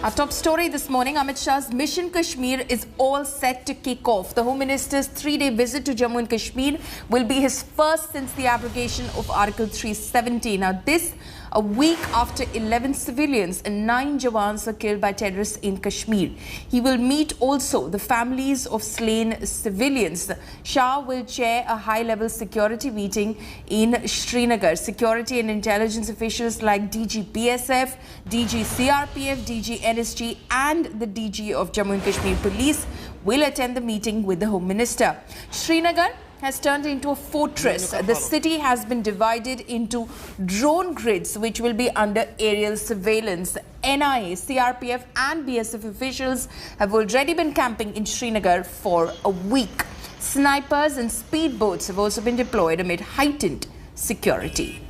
Our top story this morning, Amit Shah's Mission Kashmir is all set to kick off. The Home Minister's 3-day visit to Jammu and Kashmir will be his first since the abrogation of Article 370. Now, this a week after 11 civilians and 9 Jawans were killed by terrorists in Kashmir. He will meet also the families of slain civilians. Shah will chair a high-level security meeting in Srinagar. Security and intelligence officials like DG BSF, DG CRPF, DG NSG and the DG of Jammu and Kashmir Police will attend the meeting with the Home Minister. Srinagar has turned into a fortress. The city has been divided into drone grids which will be under aerial surveillance. NIA, CRPF and BSF officials have already been camping in Srinagar for a week. Snipers and speedboats have also been deployed amid heightened security.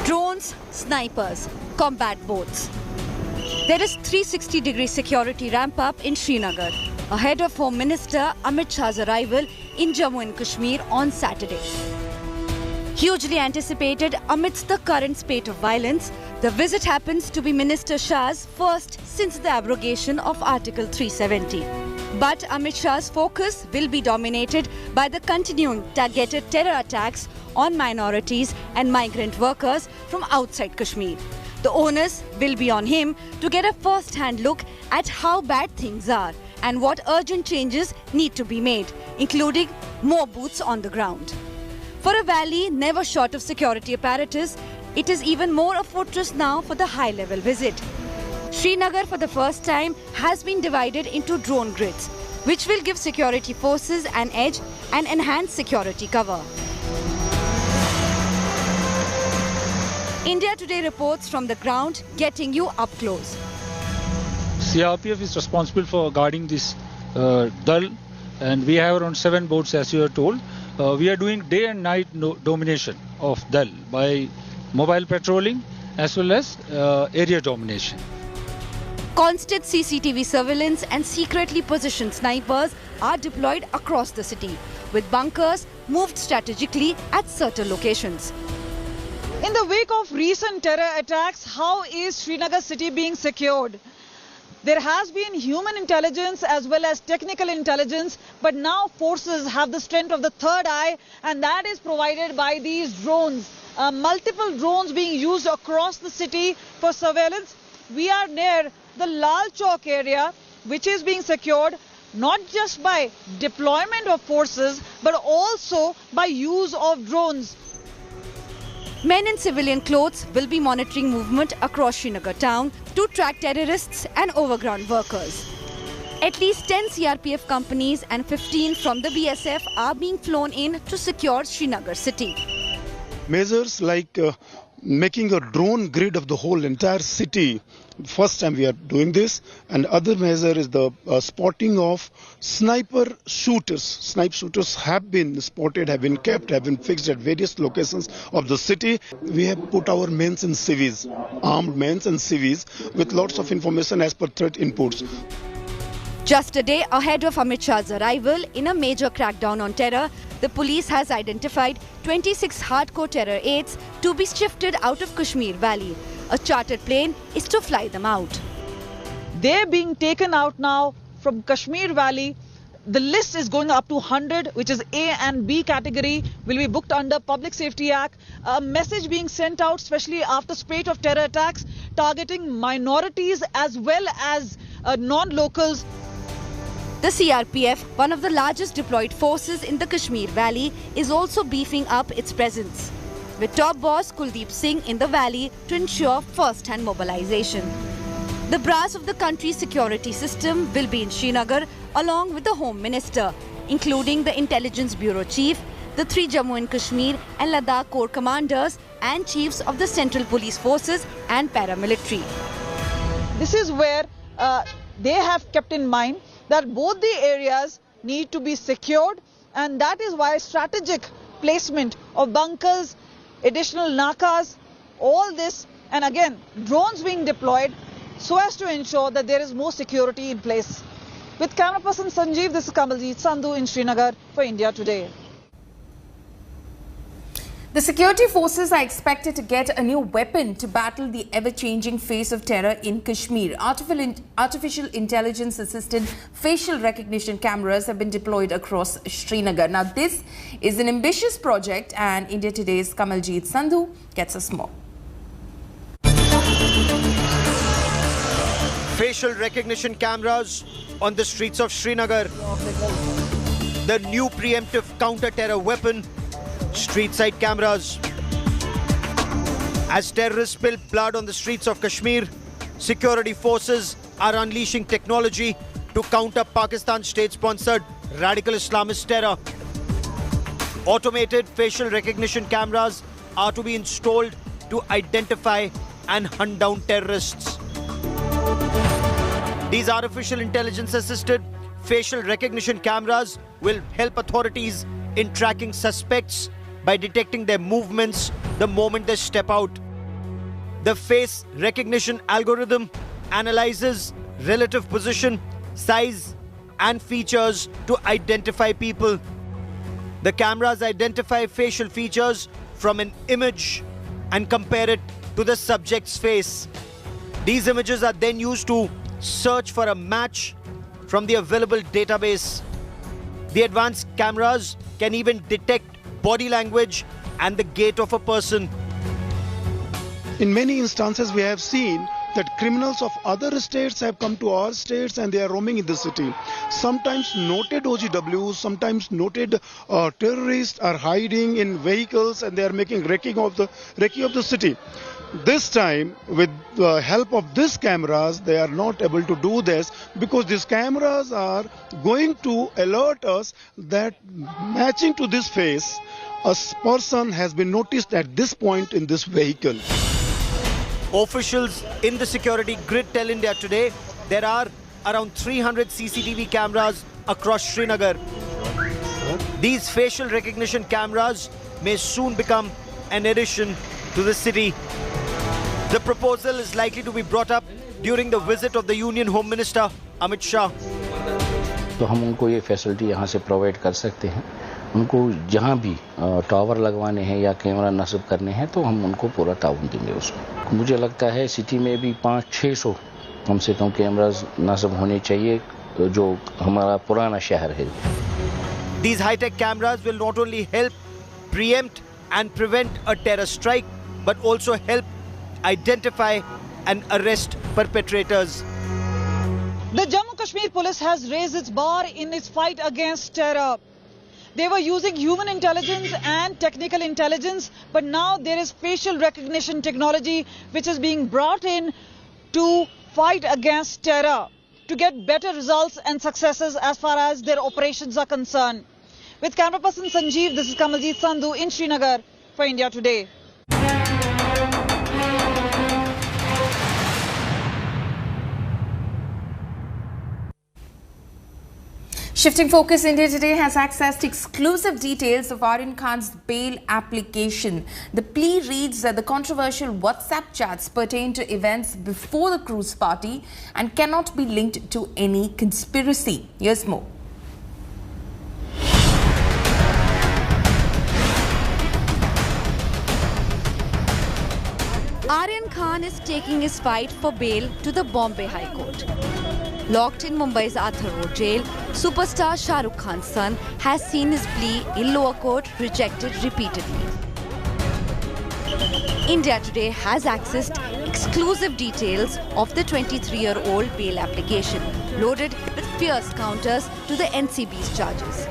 Drones, snipers, combat boats. There is 360-degree security ramp-up in Srinagar, ahead of Home Minister Amit Shah's arrival in Jammu and Kashmir on Saturday. Hugely anticipated amidst the current spate of violence, the visit happens to be Minister Shah's first since the abrogation of Article 370. But Amit Shah's focus will be dominated by the continuing targeted terror attacks on minorities and migrant workers from outside Kashmir. The onus will be on him to get a first-hand look at how bad things are and what urgent changes need to be made, including more boots on the ground. For a valley never short of security apparatus, it is even more a fortress now for the high-level visit. Srinagar for the first time has been divided into drone grids, which will give security forces an edge and enhance security cover. India Today reports from the ground, getting you up close. CRPF is responsible for guarding this Dal, and we have around 7 boats, as you are told. We are doing day and night domination of Dal by mobile patrolling as well as area domination. Constant CCTV surveillance and secretly positioned snipers are deployed across the city, with bunkers moved strategically at certain locations. In the wake of recent terror attacks, how is Srinagar city being secured? There has been human intelligence as well as technical intelligence, but now forces have the strength of the third eye, and that is provided by these drones. Multiple drones being used across the city for surveillance. We are near the Lal Chowk area, which is being secured not just by deployment of forces, but also by use of drones. Men in civilian clothes will be monitoring movement across Srinagar town to track terrorists and overground workers. At least 10 CRPF companies and 15 from the BSF are being flown in to secure Srinagar city. Measures like making a drone grid of the whole entire city. First time we are doing this, and other measure is the spotting of sniper shooters. Sniper shooters have been spotted, have been kept, have been fixed at various locations of the city. We have put our men and civvies, armed men and civvies, with lots of information as per threat inputs. Just a day ahead of Amit Shah's arrival in a major crackdown on terror, the police has identified 26 hardcore terror aides to be shifted out of Kashmir Valley. A chartered plane is to fly them out. They're being taken out now from Kashmir Valley. The list is going up to 100, which is A and B category, will be booked under Public Safety Act. A message being sent out, especially after spate of terror attacks, targeting minorities as well as non-locals. The CRPF, one of the largest deployed forces in the Kashmir Valley, is also beefing up its presence, with top boss Kuldeep Singh in the valley to ensure first-hand mobilization. The brass of the country's security system will be in Srinagar along with the Home Minister, including the Intelligence Bureau Chief, the 3 Jammu and Kashmir and Ladakh Corps commanders and chiefs of the Central Police Forces and paramilitary. This is where they have kept in mind that both the areas need to be secured, and that is why strategic placement of bunkers, additional nakas, all this, and again drones being deployed so as to ensure that there is more security in place. With camera person Sanjeev, this is Kamaljeet Sandhu in Srinagar for India Today. The security forces are expected to get a new weapon to battle the ever-changing face of terror in Kashmir. Artificial intelligence-assisted facial recognition cameras have been deployed across Srinagar. Now, this is an ambitious project, and India Today's Kamaljeet Sandhu gets us more. Facial recognition cameras on the streets of Srinagar. The new preemptive counter-terror weapon, street-side cameras. As terrorists spill blood on the streets of Kashmir, security forces are unleashing technology to counter Pakistan's state-sponsored radical Islamist terror. Automated facial recognition cameras are to be installed to identify and hunt down terrorists. These artificial intelligence-assisted facial recognition cameras will help authorities in tracking suspects by detecting their movements the moment they step out. The face recognition algorithm analyzes relative position, size, and features to identify people. The cameras identify facial features from an image and compare it to the subject's face. These images are then used to search for a match from the available database. The advanced cameras can even detect body language and the gait of a person. In many instances, we have seen that criminals of other states have come to our states and they are roaming in the city. Sometimes noted OGWs, sometimes noted terrorists are hiding in vehicles and they are making recce of the city. This time, with the help of these cameras, they are not able to do this because these cameras are going to alert us that matching to this face, a person has been noticed at this point in this vehicle. Officials in the security grid tell India Today there are around 300 CCTV cameras across Srinagar. These facial recognition cameras may soon become an addition to the city. The proposal is likely to be brought up during the visit of the Union Home Minister Amit Shah. तो हम उनको ये facility यहाँ से provide कर सकते हैं. उनको जहाँ भी टावर लगवाने हैं या कैमरा नस्ब करने हैं तो हम उनको पूरा ताउन देंगे उसमें. मुझे लगता है सिटी में भी 500-600 कम से कम कैमरास नस्ब होने चाहिए जो हमारा पुराना शहर है. These high-tech cameras will not only help preempt and prevent a terror strike but also help identify and arrest perpetrators. The Jammu Kashmir police has raised its bar in its fight against terror. They were using human intelligence and technical intelligence, but now there is facial recognition technology which is being brought in to fight against terror, to get better results and successes as far as their operations are concerned. With camera person Sanjeev, this is Kamaljeet Sandhu in Srinagar for India Today. Shifting focus, India Today has accessed exclusive details of Aryan Khan's bail application. The plea reads that the controversial WhatsApp chats pertain to events before the cruise party and cannot be linked to any conspiracy. Here's more. Aryan Khan is taking his fight for bail to the Bombay High Court. Locked in Mumbai's Arthur Road jail, superstar Shah Rukh Khan's son has seen his plea in lower court rejected repeatedly. India Today has accessed exclusive details of the 23-year-old bail application, loaded with fierce counters to the NCB's charges.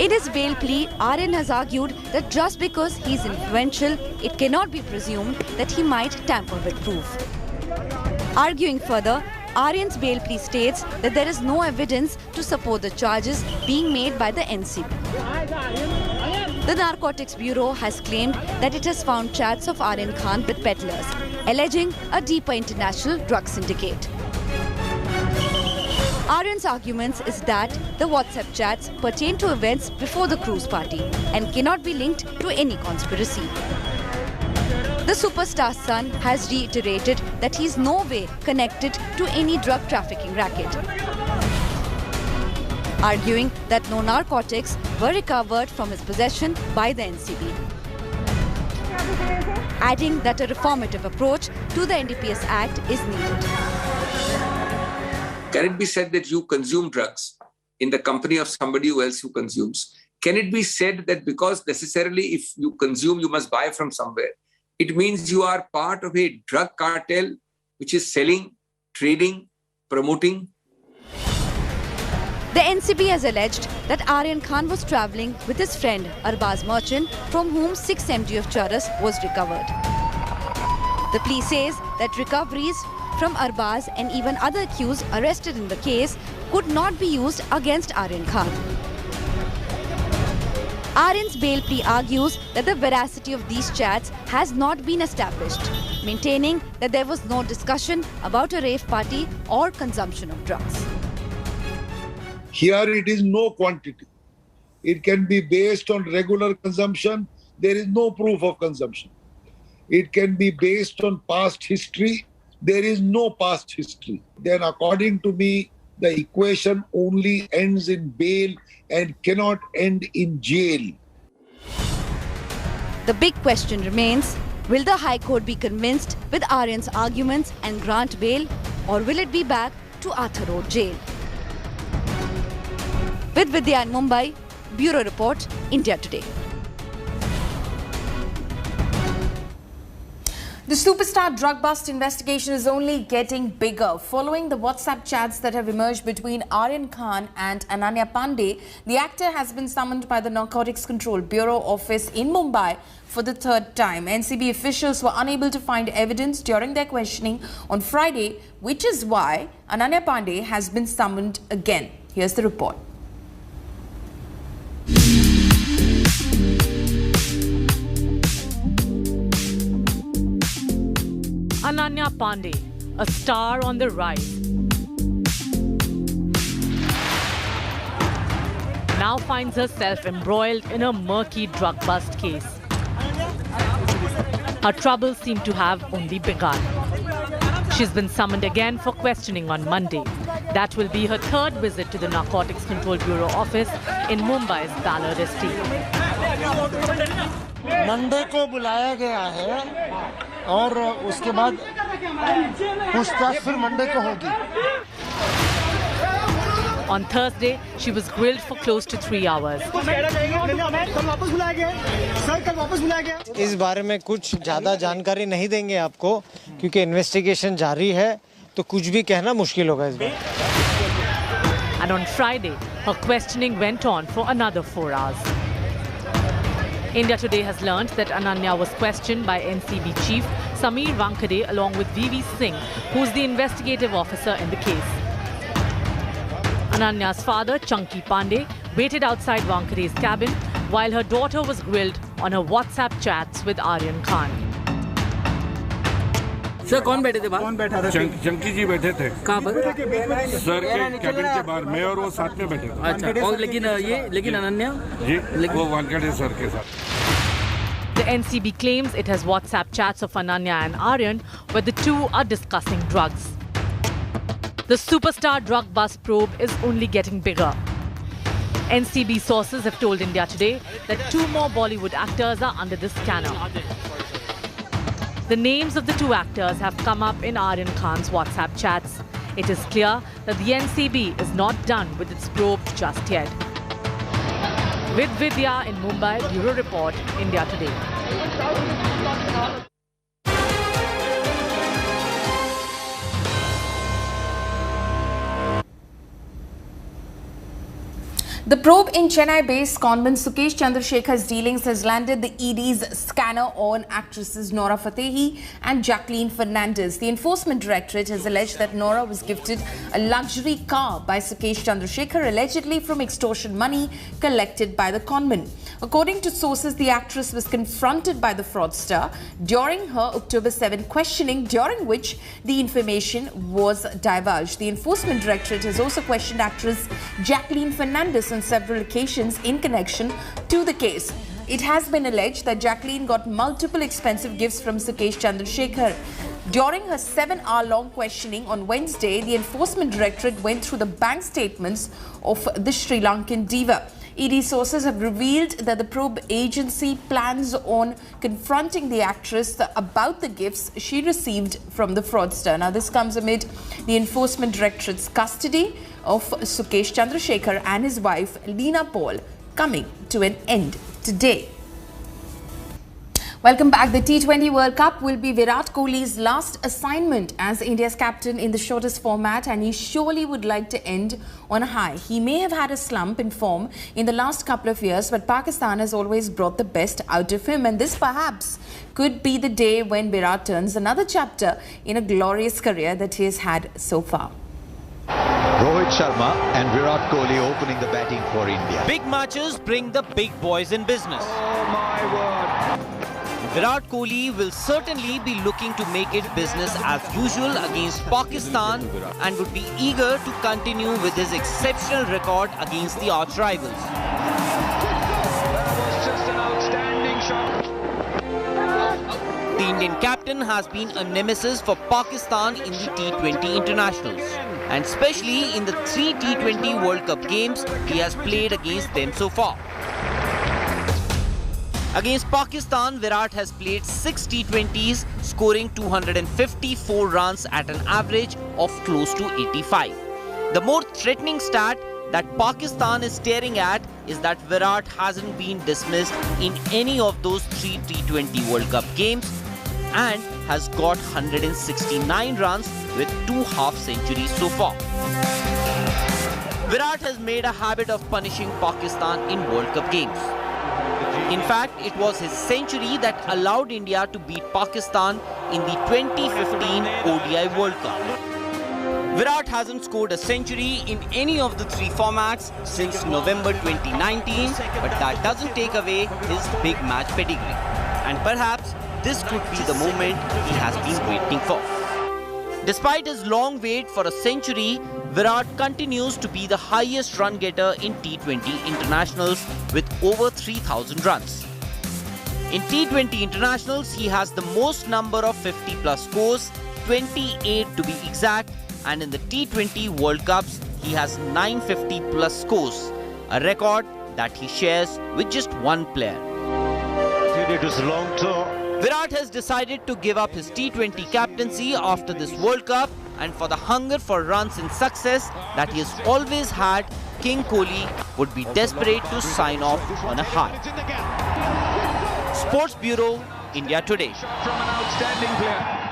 In his bail plea, Aryan has argued that just because he is influential, it cannot be presumed that he might tamper with proof. Arguing further, Aryan's bail plea states that there is no evidence to support the charges being made by the NCB. The Narcotics Bureau has claimed that it has found chats of Aryan Khan with peddlers, alleging a deeper international drug syndicate. Aryan's arguments is that the WhatsApp chats pertain to events before the cruise party and cannot be linked to any conspiracy. The superstar's son has reiterated that he is no way connected to any drug trafficking racket, arguing that no narcotics were recovered from his possession by the NCB. adding that a reformative approach to the NDPS Act is needed. Can it be said that you consume drugs in the company of somebody else who consumes? Can it be said that because necessarily if you consume, you must buy from somewhere? It means you are part of a drug cartel which is selling, trading, promoting. The NCB has alleged that Aryan Khan was travelling with his friend Arbaz Merchant, from whom 6 mg of charas was recovered. The police says that recoveries from Arbaz and even other accused arrested in the case could not be used against Aryan Khan. Aryan's bail plea argues that the veracity of these chats has not been established, maintaining that there was no discussion about a rave party or consumption of drugs. Here it is no quantity. It can be based on regular consumption. There is no proof of consumption. It can be based on past history. There is no past history. Then according to me, the equation only ends in bail and cannot end in jail. The big question remains, will the High Court be convinced with Aryan's arguments and grant bail, or will it be back to Arthur Road Jail? With Vidya in Mumbai, Bureau Report, India Today. The superstar drug bust investigation is only getting bigger. Following the WhatsApp chats that have emerged between Aryan Khan and Ananya Pandey, the actor has been summoned by the Narcotics Control Bureau office in Mumbai for the 3rd time. NCB officials were unable to find evidence during their questioning on Friday, which is why Ananya Pandey has been summoned again. Here's the report. Ananya Pandey, a star on the rise, now finds herself embroiled in a murky drug bust case. Her troubles seem to have only begun. She's been summoned again for questioning on Monday. That will be her 3rd visit to the Narcotics Control Bureau office in Mumbai's Ballard Estate. Monday को बुलाया गया है और उसके बाद पूछताछ फिर Monday को होगी. On Thursday, she was grilled for close to 3 hours. इस बारे में कुछ ज़्यादा जानकारी नहीं देंगे आपको क्योंकि इन्वेस्टिगेशन जारी है तो कुछ भी कहना मुश्किल होगा इस बार. And on Friday, her questioning went on for another 4 hours. India Today has learned that Ananya was questioned by NCB chief Sameer Wankade along with VV Singh, who's the investigative officer in the case. Ananya's father, Chunky Pandey, waited outside Wankade's cabin while her daughter was grilled on her WhatsApp chats with Aryan Khan. Sir कौन बैठे थे बाहर? कौन बैठा था? चंकी जी बैठे थे. कहाँ पर? सर के कैबिन के बाहर. मैं और वो साथ में बैठे थे. अच्छा. और लेकिन अनन्या जी वो वानखेड़े सर के साथ. The NCB claims it has WhatsApp chats of Ananya and Aryan where the two are discussing drugs. The superstar drug bust probe is only getting bigger. NCB sources have told India Today that 2 more Bollywood actors are under the scanner. The names of the 2 actors have come up in Aryan Khan's WhatsApp chats. It is clear that the NCB is not done with its probe just yet. With Vidya in Mumbai, Bureau Report, India Today. The probe in Chennai-based convent Sukesh Chandrasekhar's dealings has landed the ED's scanner on actresses Nora Fatehi and Jacqueline Fernandez. The Enforcement Directorate has alleged that Nora was gifted a luxury car by Sukesh Chandrasekhar, allegedly from extortion money collected by the convent. According to sources, the actress was confronted by the fraudster during her October 7 questioning, during which the information was divulged. The Enforcement Directorate has also questioned actress Jacqueline Fernandez on several occasions in connection to the case. It has been alleged that Jacqueline got multiple expensive gifts from Sukesh Chandrasekhar. During her 7-hour-long questioning on Wednesday, the Enforcement Directorate went through the bank statements of the Sri Lankan diva. ED sources have revealed that the probe agency plans on confronting the actress about the gifts she received from the fraudster. Now, this comes amid the Enforcement Directorate's custody of Sukesh Chandrasekhar and his wife Leena Paul coming to an end today. Welcome back. The T20 World Cup will be Virat Kohli's last assignment as India's captain in the shortest format, and he surely would like to end on a high. He may have had a slump in form in the last couple of years, but Pakistan has always brought the best out of him, and this perhaps could be the day when Virat turns another chapter in a glorious career that he has had so far. Rohit Sharma and Virat Kohli opening the batting for India. Big matches bring the big boys in business. Oh my word. Virat Kohli will certainly be looking to make it business as usual against Pakistan and would be eager to continue with his exceptional record against the arch rivals. That was just an outstanding shot. The Indian captain has been a nemesis for Pakistan in the T20 internationals, and especially in the 3 T20 World Cup games he has played against them so far. Against Pakistan, Virat has played 6 T20s, scoring 254 runs at an average of close to 85. The more threatening stat that Pakistan is staring at is that Virat hasn't been dismissed in any of those 3 T20 World Cup games and has got 169 runs with 2 half centuries so far. Virat has made a habit of punishing Pakistan in World Cup games. In fact, it was his century that allowed India to beat Pakistan in the 2015 ODI World Cup. Virat hasn't scored a century in any of the 3 formats since November 2019, but that doesn't take away his big match pedigree. And perhaps this could be the moment he has been waiting for. Despite his long wait for a century, Virat continues to be the highest run getter in T20 internationals with over 3,000 runs. In T20 internationals, he has the most number of 50-plus scores, 28 to be exact, and in the T20 World Cups, he has 950-plus scores, a record that he shares with just one player. It was a long tour. Virat has decided to give up his T20 captaincy after this World Cup, and for the hunger for runs and success that he has always had, King Kohli would be desperate to sign off on a high. Sports Bureau, India Today. From an outstanding player.